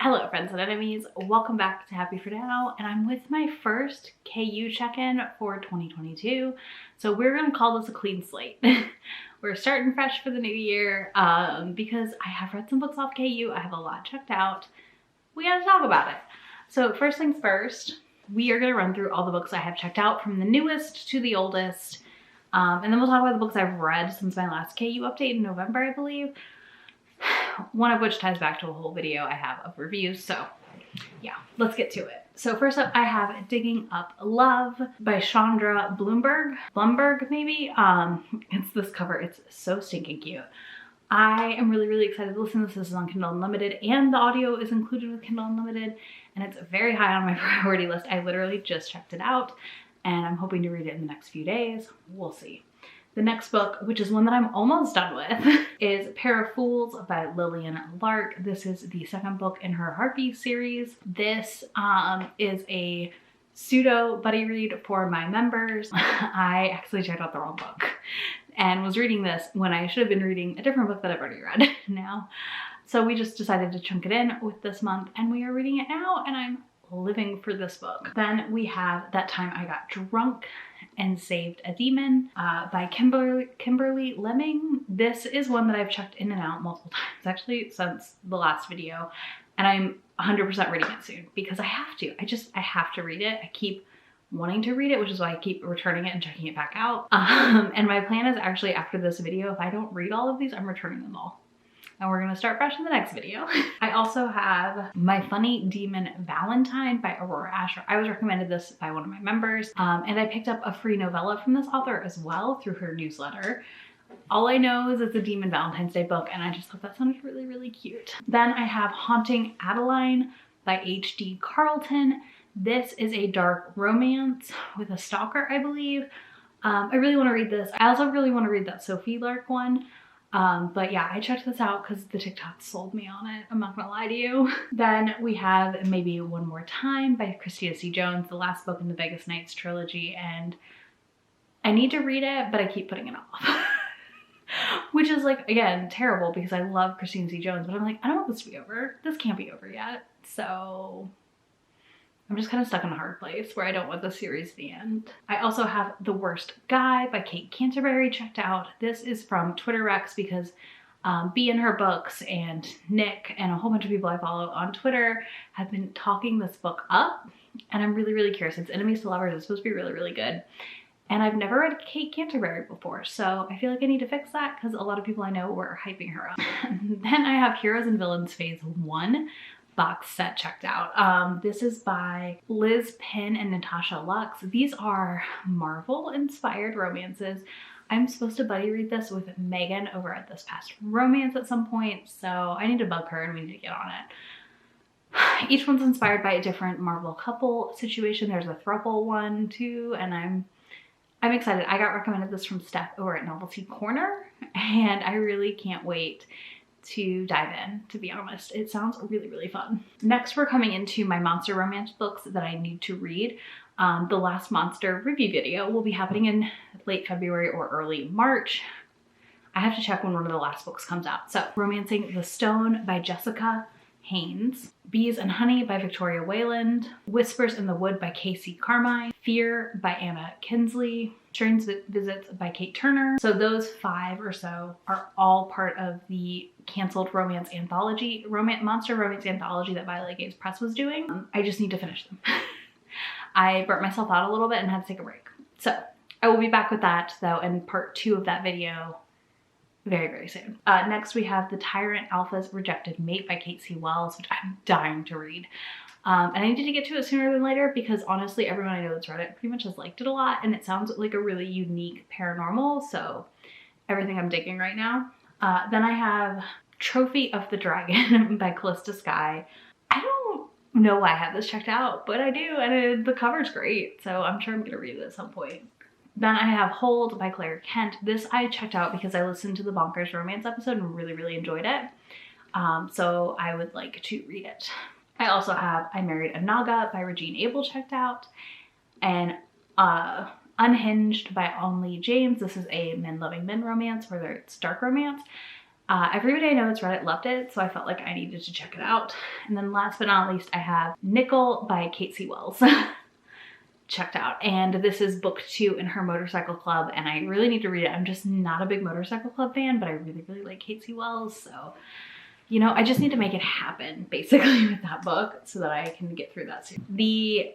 Hello friends and enemies, welcome back to Happy for Now, and I'm with my first KU check-in for 2022. So we're gonna call this a clean slate. We're starting fresh for the new year because I have read some books off KU, I have a lot checked out. We gotta talk about it. So first things first, we are gonna run through all the books I have checked out from the newest to the oldest. And then we'll talk about the books I've read since my last KU update in November, I believe. One of which ties back to a whole video I have of reviews. So yeah, let's get to it. So first up, I have Digging Up Love by Chandra Blumberg maybe. It's this cover. It's so stinking cute. I am really excited to listen to this. This is on Kindle Unlimited and the audio is included with Kindle Unlimited and it's very high on my priority list. I literally just checked it out and I'm hoping to read it in the next few days. We'll see. The next book, which is one that I'm almost done with, is Pair of Fools by Lillian Lark. This is the second book in her Harpy series. This is a pseudo buddy read for my members. I actually checked out the wrong book and was reading this when I should have been reading a different book that I've already read now. So we just decided to chunk it in with this month and we are reading it now and I'm living for this book. Then we have That Time I Got Drunk and Saved a Demon by Kimberly Lemming. This is one that I've checked in and out multiple times actually since the last video and I'm 100% reading it soon because I have to. I have to read it. I keep wanting to read it, which is why I keep returning it and checking it back out. And my plan is actually after this video, if I don't read all of these, I'm returning them all. And we're gonna start fresh in the next video. I also have My Funny Demon Valentine by Aurora Asher. I was recommended this by one of my members and I picked up a free novella from this author as well through her newsletter. All I know is it's a Demon Valentine's Day book and I just thought that sounded really cute. Then I have Haunting Adeline by H.D. Carlton. This is a dark romance with a stalker, I believe. I really wanna read this. I also really wanna read that Sophie Lark one. But yeah, I checked this out because the TikTok sold me on it. I'm not gonna lie to you. Then we have Maybe One More Time by Christina C. Jones, the last book in the Vegas Nights trilogy, and I need to read it, but I keep putting it off. Which is like, again, terrible because I love Christina C. Jones, but I'm like, I don't want this to be over. This can't be over yet. So I'm just kind of stuck in a hard place where I don't want the series to end. I also have The Worst Guy by Kate Canterbury checked out. This is from Twitter Rex because B in her books and Nick and a whole bunch of people I follow on Twitter have been talking this book up and I'm really curious. It's Enemies to Lovers. It's supposed to be really good. And I've never read Kate Canterbury before, so I feel like I need to fix that because a lot of people I know were hyping her up. Then I have Heroes and Villains Phase 1 box set checked out. This is by Liz Penn and Natasha Lux. These are Marvel inspired romances. I'm supposed to buddy read this with Megan over at This Past Romance at some point, so I need to bug her and we need to get on it. Each one's inspired by a different Marvel couple situation. There's a throuple one too, and I'm excited. I got recommended this from Steph over at Novelty Corner and I really can't wait to dive in, to be honest. It sounds really fun. Next, we're coming into my monster romance books that I need to read. The last monster review video will be happening in late February or early March. I have to check when one of the last books comes out. So, Romancing the Stone by Jessica Haynes, Bees and Honey by Victoria Wayland, Whispers in the Wood by Casey Carmine, Fear by Anna Kinsley, Strange Visits by Kate Turner. So those 5 or so are all part of the canceled romance anthology, monster romance anthology that Violet Gaze Press was doing. I just need to finish them. I burnt myself out a little bit and had to take a break. So I will be back with that though in part 2 of that video very soon. Next we have The Tyrant Alpha's Rejected Mate by Kate C. Wells, which I'm dying to read. And I needed to get to it sooner than later because honestly everyone I know that's read it pretty much has liked it a lot and it sounds like a really unique paranormal, so everything I'm digging right now. Then I have Trophy of the Dragon by Callista Sky. I don't know why I have this checked out, but I do and the cover's great, so I'm sure I'm gonna read it at some point. Then I have Hold by Claire Kent. This I checked out because I listened to the Bonkers Romance episode and really enjoyed it. So I would like to read it. I also have I Married a Naga by Regine Abel checked out. And Unhinged by Only James. This is a men loving men romance, whether it's dark romance. Everybody I know that's read it loved it, so I felt like I needed to check it out. And then last but not least, I have Nickel by Kate C. Wells checked out. And this is book 2 in her motorcycle club, and I really need to read it. I'm just not a big motorcycle club fan, but I really, really like Kate C. Wells, so you know, I just need to make it happen basically with that book so that I can get through that soon. The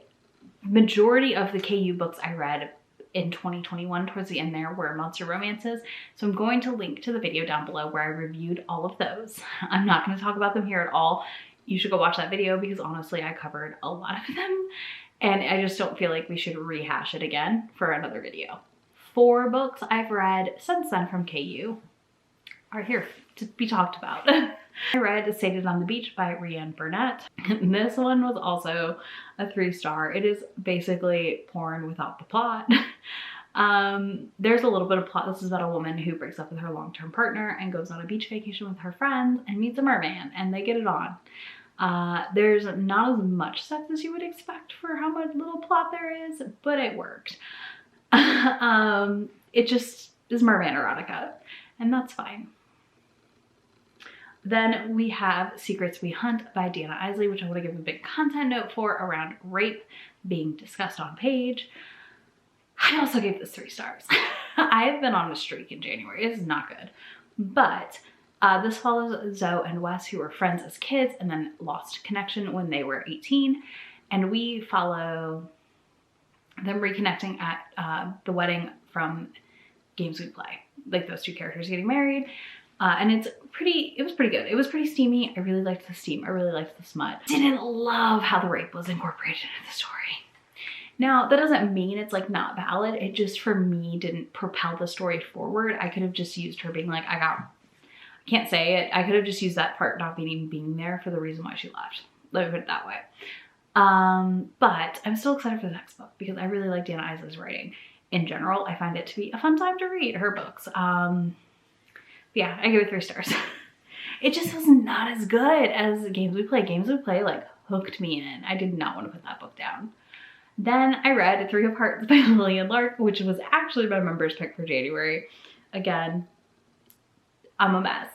majority of the KU books I read in 2021 towards the end there were monster romances. So I'm going to link to the video down below where I reviewed all of those. I'm not going to talk about them here at all. You should go watch that video because honestly, I covered a lot of them and I just don't feel like we should rehash it again for another video. 4 books I've read since then from KU are here to be talked about. I read Sated on the Beach by Rianne Burnett. This one was also a 3-star. It is basically porn without the plot. There's a little bit of plot. This is about a woman who breaks up with her long-term partner and goes on a beach vacation with her friends and meets a merman, and they get it on. There's not as much sex as you would expect for how much little plot there is, but it worked. It just is merman erotica, and that's fine. Then we have Secrets We Hunt by Dana Isley, which I want to give a big content note for around rape being discussed on page. I also gave this 3 stars. I have been on a streak in January. It is not good. But this follows Zoe and Wes, who were friends as kids and then lost connection when they were 18. And we follow them reconnecting at the wedding from Games We Play. Like those 2 characters getting married. And it was pretty good. It was pretty steamy. I really liked the steam. I really liked the smut. Didn't love how the rape was incorporated into the story. Now, that doesn't mean it's like not valid. It just, for me, didn't propel the story forward. I could have just used her being like, I can't say it. I could have just used that part not being there for the reason why she left. Let me put it that way. But I'm still excited for the next book because I really like Dana Isley's writing. In general, I find it to be a fun time to read her books. Yeah, I give it 3 stars. It just was not as good as Games We Play. Games We Play like hooked me in. I did not want to put that book down. Then I read 3 of Hearts by Lillian Lark, which was actually my member's pick for January. Again, I'm a mess.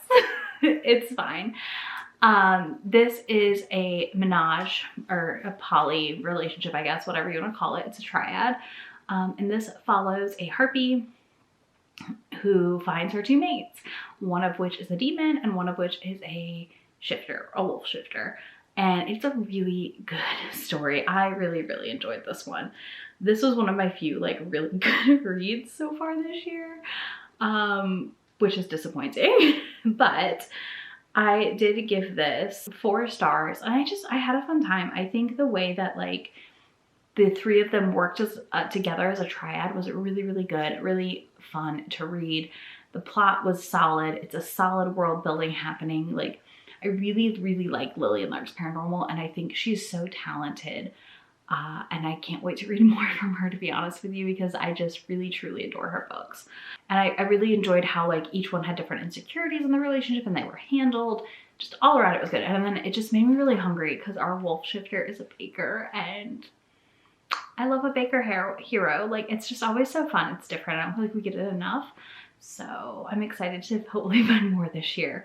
It's fine. This is a menage or a poly relationship, I guess, whatever you want to call it. It's a triad. And this follows a harpy who finds her 2 mates, one of which is a demon and one of which is a shifter, a wolf shifter. And it's a really good story. I really, really enjoyed this one. This was one of my few like really good reads so far this year, which is disappointing, but I did give this 4 stars and I had a fun time. I think the way that like the 3 of them worked as, together as a triad was really, really good, really fun to read. The plot was solid. It's a solid world building happening. Like, I really, really like Lillian Lark's paranormal, and I think she's so talented. And I can't wait to read more from her, to be honest with you, because I just really, truly adore her books. And I really enjoyed how like each one had different insecurities in the relationship and they were handled. Just all around it was good. And then it just made me really hungry because our wolf shifter is a baker and I love a baker hero. Like, it's just always so fun. It's different. I don't feel like we get it enough. So I'm excited to hopefully find more this year.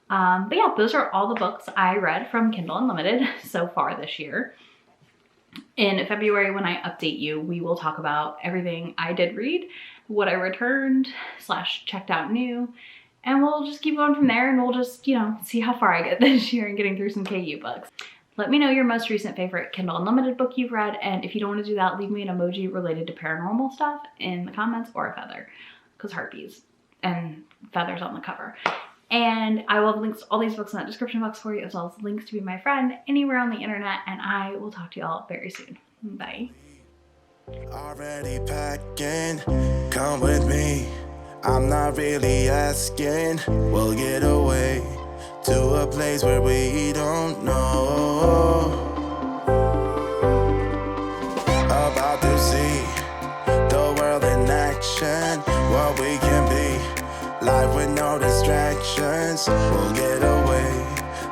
But yeah, those are all the books I read from Kindle Unlimited so far this year. In February, when I update you, we will talk about everything I did read, what I returned / checked out new, and we'll just keep going from there, and we'll just, you know, see how far I get this year and getting through some KU books. Let me know your most recent favorite Kindle Unlimited book you've read, and if you don't want to do that, leave me an emoji related to paranormal stuff in the comments, or a feather, because harpies and feathers on the cover. And I will have links to all these books in that description box for you, as well as links to be my friend anywhere on the internet, and I will talk to y'all very soon. Bye. Already packing, come with me. I'm not really asking. We'll get away to a place where we don't know. About to see the world in action, what we can be. Life with no distractions, we'll get away.